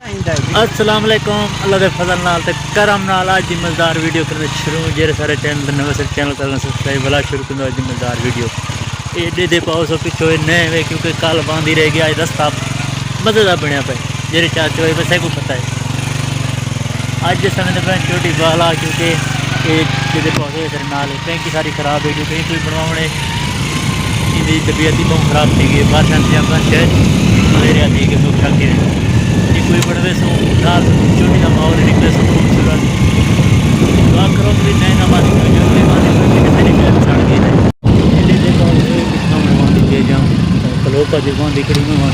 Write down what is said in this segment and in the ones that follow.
अस्सलाम वालेकुम अल्लाह के फजल नाल ते करम नाल अज दी मज़ेदार वीडियो करना शुरू जेरे सारे चैनल नवे से चैनल करना सब्सक्राइब वाला शुरू करना अज दी मज़ेदार वीडियो एडे दे पाओ सो पिछो नए वे क्योंकि कल बंद ही रह गया अज रास्ता मज़ेदार बनया पे जेरे चाचो है वैसे को पता है अज समय पे छोटी बाला क्योंकि ये पास तेरे नाल टैंकी सारी खराब है क्योंकि कोई बनवाने इनकी तबीयत ही बहुत खराब थी गई बारिश शायद मलेरिया थी कि लोग थक गए कोई बढ़वे सो रात चोटी का माहौल निकले सो दुआ करो कि नए ना बात जो सड़ गए दे जाऊँ कलो का जो दिखड़ी में वहाँ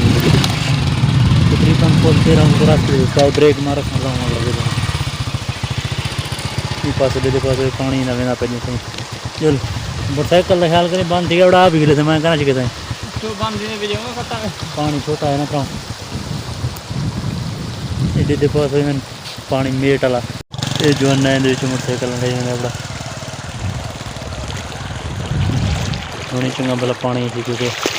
तकरीबन पुल तेरा उनको रास्ते ब्रेक मारा लगे पास पानी ना वेना पे चल मोटरसाइकिल का ख्याल करें बंद थी उड़ा भी गए थे मैं कहना चाहिए पानी छोटा है ना तो एडे पास पानी मेट वाला ये जो मोटरसाइकिल बड़ा होनी चंगा भला पानी थी क्योंकि